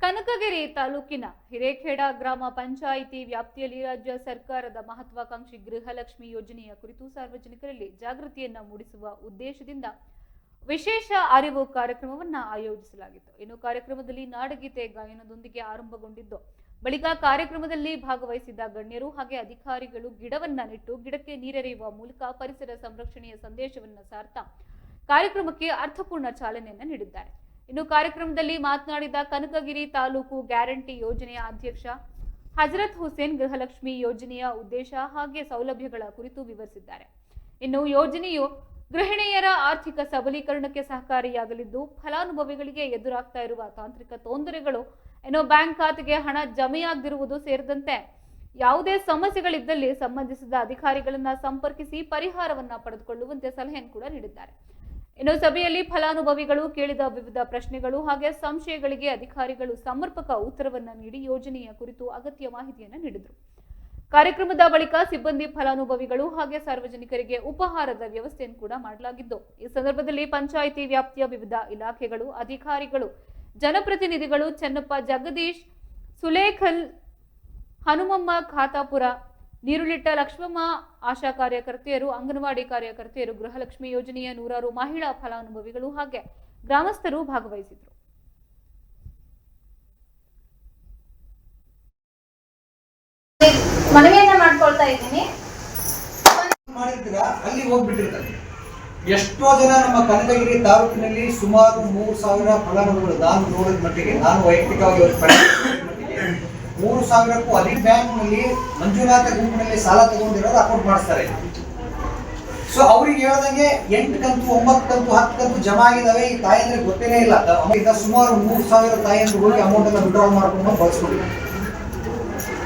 ಕನಕಗಿರಿ ತಾಲೂಕಿನ ಹಿರೇಖೇಡ ಗ್ರಾಮ ಪಂಚಾಯಿತಿ ವ್ಯಾಪ್ತಿಯಲ್ಲಿ ರಾಜ್ಯ ಸರ್ಕಾರದ ಮಹತ್ವಾಕಾಂಕ್ಷಿ ಗೃಹಲಕ್ಷ್ಮಿ ಯೋಜನೆಯ ಕುರಿತು ಸಾರ್ವಜನಿಕರಲ್ಲಿ ಜಾಗೃತಿಯನ್ನು ಮೂಡಿಸುವ ಉದ್ದೇಶದಿಂದ ವಿಶೇಷ ಅರಿವು ಕಾರ್ಯಕ್ರಮವನ್ನು ಆಯೋಜಿಸಲಾಗಿತ್ತು. ಇನ್ನು ಕಾರ್ಯಕ್ರಮದಲ್ಲಿ ನಾಡಗೀತೆ ಗಾಯನದೊಂದಿಗೆ ಆರಂಭಗೊಂಡಿದ್ದು, ಬಳಿಕ ಕಾರ್ಯಕ್ರಮದಲ್ಲಿ ಭಾಗವಹಿಸಿದ್ದ ಗಣ್ಯರು ಹಾಗೆ ಅಧಿಕಾರಿಗಳು ಗಿಡವನ್ನ ನೆಟ್ಟು ಗಿಡಕ್ಕೆ ನೀರೆರೆಯುವ ಮೂಲಕ ಪರಿಸರ ಸಂರಕ್ಷಣೆಯ ಸಂದೇಶವನ್ನು ಸಾರ್ತಾ ಕಾರ್ಯಕ್ರಮಕ್ಕೆ ಅರ್ಥಪೂರ್ಣ ಚಾಲನೆಯನ್ನು ನೀಡಿದ್ದಾರೆ. ಇನ್ನು ಕಾರ್ಯಕ್ರಮದಲ್ಲಿ ಮಾತನಾಡಿದ ಕನಕಗಿರಿ ತಾಲೂಕು ಗ್ಯಾರಂಟಿ ಯೋಜನೆಯ ಅಧ್ಯಕ್ಷ ಹಜರತ್ ಹುಸೇನ್ ಗೃಹಲಕ್ಷ್ಮಿ ಯೋಜನೆಯ ಉದ್ದೇಶ ಹಾಗೆ ಸೌಲಭ್ಯಗಳ ಕುರಿತು ವಿವರಿಸಿದ್ದಾರೆ. ಇನ್ನು ಯೋಜನೆಯು ಗೃಹಿಣಿಯರ ಆರ್ಥಿಕ ಸಬಲೀಕರಣಕ್ಕೆ ಸಹಕಾರಿಯಾಗಲಿದ್ದು, ಫಲಾನುಭವಿಗಳಿಗೆ ಎದುರಾಗ್ತಾ ಇರುವ ತಾಂತ್ರಿಕ ತೊಂದರೆಗಳು ಬ್ಯಾಂಕ್ ಖಾತೆಗೆ ಹಣ ಜಮೆಯಾಗದಿರುವುದು ಸೇರಿದಂತೆ ಯಾವುದೇ ಸಮಸ್ಯೆಗಳಿದ್ದಲ್ಲಿ ಸಂಬಂಧಿಸಿದ ಅಧಿಕಾರಿಗಳನ್ನ ಸಂಪರ್ಕಿಸಿ ಪರಿಹಾರವನ್ನ ಪಡೆದುಕೊಳ್ಳುವಂತೆ ಸಲಹೆಯನ್ನು ಕೂಡ ನೀಡಿದ್ದಾರೆ. ಇನ್ನು ಸಭೆಯಲ್ಲಿ ಫಲಾನುಭವಿಗಳು ಕೇಳಿದ ವಿವಿಧ ಪ್ರಶ್ನೆಗಳು ಹಾಗೆ ಸಂಶಯಗಳಿಗೆ ಅಧಿಕಾರಿಗಳು ಸಮರ್ಪಕ ಉತ್ತರವನ್ನ ನೀಡಿ ಯೋಜನೆಯ ಕುರಿತು ಅಗತ್ಯ ಮಾಹಿತಿಯನ್ನು ನೀಡಿದರು. ಕಾರ್ಯಕ್ರಮದ ಬಳಿಕ ಸಿಬ್ಬಂದಿ ಫಲಾನುಭವಿಗಳು ಹಾಗೆ ಸಾರ್ವಜನಿಕರಿಗೆ ಉಪಹಾರದ ವ್ಯವಸ್ಥೆಯನ್ನು ಕೂಡ ಮಾಡಲಾಗಿದ್ದು, ಈ ಸಂದರ್ಭದಲ್ಲಿ ಪಂಚಾಯಿತಿ ವ್ಯಾಪ್ತಿಯ ವಿವಿಧ ಇಲಾಖೆಗಳು, ಅಧಿಕಾರಿಗಳು, ಜನಪ್ರತಿನಿಧಿಗಳು, ಚೆನ್ನಪ್ಪ ಜಗದೀಶ್, ಸುಲೇಖಲ್, ಹನುಮಮ್ಮ ಖಾತಾಪುರ, ನೀರುಳಿಟ್ಟ ಲಕ್ಷ್ಮಮ್ಮ, ಆಶಾ ಕಾರ್ಯಕರ್ತೆಯರು, ಅಂಗನವಾಡಿ ಕಾರ್ಯಕರ್ತೆಯರು, ಗೃಹಲಕ್ಷ್ಮಿ ಯೋಜನೆಯ ನೂರಾರು ಮಹಿಳಾ ಫಲಾನುಭವಿಗಳು ಹಾಗೆ ಗ್ರಾಮಸ್ಥರು ಭಾಗವಹಿಸಿದರು. ಮನವಿಯನ್ನ ಮಾಡ್ಕೊಳ್ತಾ ಇದ್ದೀನಿ. ಅಲ್ಲಿ ಹೋಗ್ಬಿಟ್ಟಿರ್ತಾರೆ. ಎಷ್ಟೋ ಜನ ನಮ್ಮ ಕನಕಗಿರಿ ತಾಲೂಕಿನಲ್ಲಿ ಸುಮಾರು 3000 ಫಲಾನುಭವಿಗಳು, ನಾನು ನೋಡಿದ ಮಟ್ಟಿಗೆ, ನಾನು ವೈಯಕ್ತಿಕವಾಗಿ 3000ಕ್ಕೂ ಅಧಿಕ ಬ್ಯಾಂಕ್ನಲ್ಲಿ ಮಂಜೂರಾತ ಗುಂಪಿನಲ್ಲಿ ಸಾಲ ತಗೊಂಡಿರೋರು ಅಕೌಂಟ್ ಮಾಡಿಸ್ತಾರೆ. ಸೊ ಅವ್ರಿಗೆ ಹೇಳ್ದಂಗೆ 8 ಕಂತು, 9 ಕಂತು, 10 ಕಂತು ಜಮಾ ಆಗಿದಾವೆ. ಈ ತಾಯಂದ್ರೆ ಗೊತ್ತೇನೇ ಇಲ್ಲ. ಸುಮಾರು 3000 ತಾಯಂದ್ರು ಹೋಗಿ ಅಮೌಂಟ್ ಅನ್ನ ವಿಡ್ರಾಲ್ ಮಾಡ್ಕೊಂಡು ಬಳಸ್ಕೊಂಡಿದ್ದಾರೆ.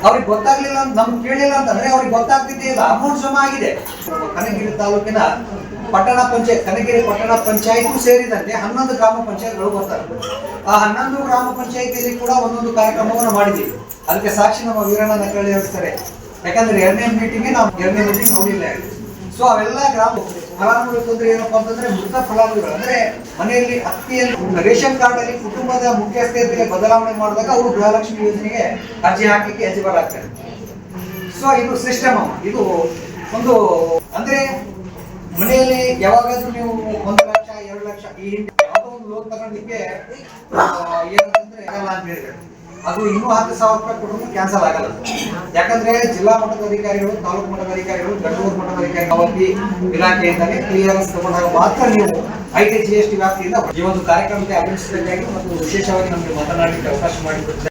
ಅವ್ರಿಗೆ ಗೊತ್ತಾಗ್ಲಿಲ್ಲ, ನಮ್ಗೆ ಕೇಳಿಲ್ಲ ಅಂತಂದ್ರೆ ಅವ್ರಿಗೆ ಗೊತ್ತಾಗ್ತಿದ್ದೇ ಇಲ್ಲ, ಅಮೌಂಟ್ ಜಮಾ ಆಗಿದೆ. ಕನಕಗಿರಿ ತಾಲೂಕಿನ ಪಟ್ಟಣ ಪಂಚಾಯತ್, ಕನಕಗಿರಿ ಪಟ್ಟಣ ಪಂಚಾಯತ್ ಸೇರಿದಂತೆ 11 ಗ್ರಾಮ ಪಂಚಾಯತ್ಗಳು ಬರ್ತಾರೆ. ಆ 11 ಗ್ರಾಮ ಪಂಚಾಯತಿಯಲ್ಲಿ ಕೂಡ ಒಂದೊಂದು ಕಾರ್ಯಕ್ರಮವನ್ನು ಮಾಡಿದ್ದೀವಿ. ಅದಕ್ಕೆ ಸಾಕ್ಷಿ ನಮ್ಮ ವೀರಣ್ಣ ನಕಳ್ಳಿ ಹೇಳ್ತಾರೆ. ಯಾಕಂದ್ರೆ 2ನೇ ಮೀಟಿಂಗ್ ನಾವು 2ನೇ ಮೀಟಿಂಗ್ ನೋಡಿಲ್ಲ. ಸೊ ಅವೆಲ್ಲ ಗ್ರಾಮ ಫಲಾನುಭವಿ ತೊಂದರೆ ಏನಪ್ಪಾ ಅಂತಂದ್ರೆ, ಮೃತ ಫಲಾನುಭವಿಗಳು ಅಂದ್ರೆ ಮನೆಯಲ್ಲಿ ಅಕ್ಕಿಯಲ್ಲಿ ರೇಷನ್ ಕಾರ್ಡ್ ಅಲ್ಲಿ ಕುಟುಂಬದ ಮುಖ್ಯಸ್ಥೆಯಲ್ಲಿ ಬದಲಾವಣೆ ಮಾಡಿದಾಗ ಅವರು ಗೃಹಲಕ್ಷ್ಮಿ ಯೋಜನೆಗೆ ಅರ್ಜಿ ಹಾಕಲಿಕ್ಕೆ ಎಲಿಜಿಬಲ್ ಆಗ್ತಾರೆ. ಸೊ ಇದು ಸಿಸ್ಟಮ್. ಇದು ಒಂದು ಅಂದ್ರೆ ಮನೆಯಲ್ಲಿ ಯಾವಾಗಾದ್ರೂ ನೀವು 1 ಲಕ್ಷ 2 ಲಕ್ಷ ಈ ಯಾವುದೋ ಒಂದು ಲೋನ್ ತಗೊಳ್ಳಿಕ್ಕೆ ಏನಂತಂದ್ರೆ ಆಗಲ್ಲ ಅಂತ ಹೇಳಿದ್ರೆ, ಅದು ಇನ್ನೂ 10,000 ರೂಪಾಯಿ ಕೊಟ್ಟರು ಕ್ಯಾನ್ಸಲ್ ಆಗಲ್ಲ. ಯಾಕಂದ್ರೆ ಜಿಲ್ಲಾ ಮಟ್ಟದ ಅಧಿಕಾರಿಗಳು, ತಾಲೂಕು ಮಟ್ಟದ ಅಧಿಕಾರಿಗಳು, ಗಂಡೂರು ಮಟ್ಟದ ಅಧಿಕಾರಿ ಇಲಾಖೆಯಿಂದಾನೆ ಕ್ಲಿಯರೆನ್ಸ್ ತಗೊಂಡಾಗ ಮಾತ್ರ ನೀವು IT GST ವ್ಯಾಪ್ತಿಯಿಂದ ಈ ಒಂದು ಕಾರ್ಯಕ್ರಮಕ್ಕೆ ಆಗಮಿಸಬೇಕಾಗಿ ಮತ್ತು ವಿಶೇಷವಾಗಿ ನಮಗೆ ಮಾತನಾಡಲಿಕ್ಕೆ ಅವಕಾಶ ಮಾಡಿಕೊಟ್ಟಿದ್ದಾರೆ.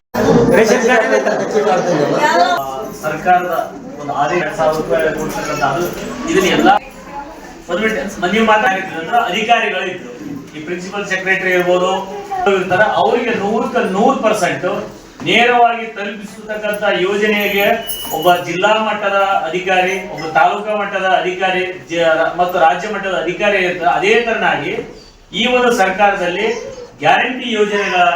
ಸರ್ಕಾರದ ಒಂದು 6,000 ರೂಪಾಯಿ ಕೊಡ್ತಕ್ಕಂಥ ಅದು ಇದನ್ನೆಲ್ಲ ನೀವು ಮಾತಾಡಿದ್ರೆ ಅಧಿಕಾರಿಗಳು ಇದ್ರು, ಈ ಪ್ರಿನ್ಸಿಪಲ್ ಸೆಕ್ರೆಟರಿ ಇರ್ಬೋದು ಇರ್ತಾರೆ, ಅವರಿಗೆ 100% ನೇರವಾಗಿ ತಲುಪಿಸತಕ್ಕಂಥ ಯೋಜನೆಗೆ ಒಬ್ಬ ಜಿಲ್ಲಾ ಮಟ್ಟದ ಅಧಿಕಾರಿ, ಒಬ್ಬ ತಾಲೂಕಾ ಮಟ್ಟದ ಅಧಿಕಾರಿ ಮತ್ತು ರಾಜ್ಯ ಮಟ್ಟದ ಅಧಿಕಾರಿ ಇರ್ತಾರೆ. ಅದೇ ತರನಾಗಿ ಈ ಒಂದು ಸರ್ಕಾರದಲ್ಲಿ ಗ್ಯಾರಂಟಿ ಯೋಜನೆಗಳ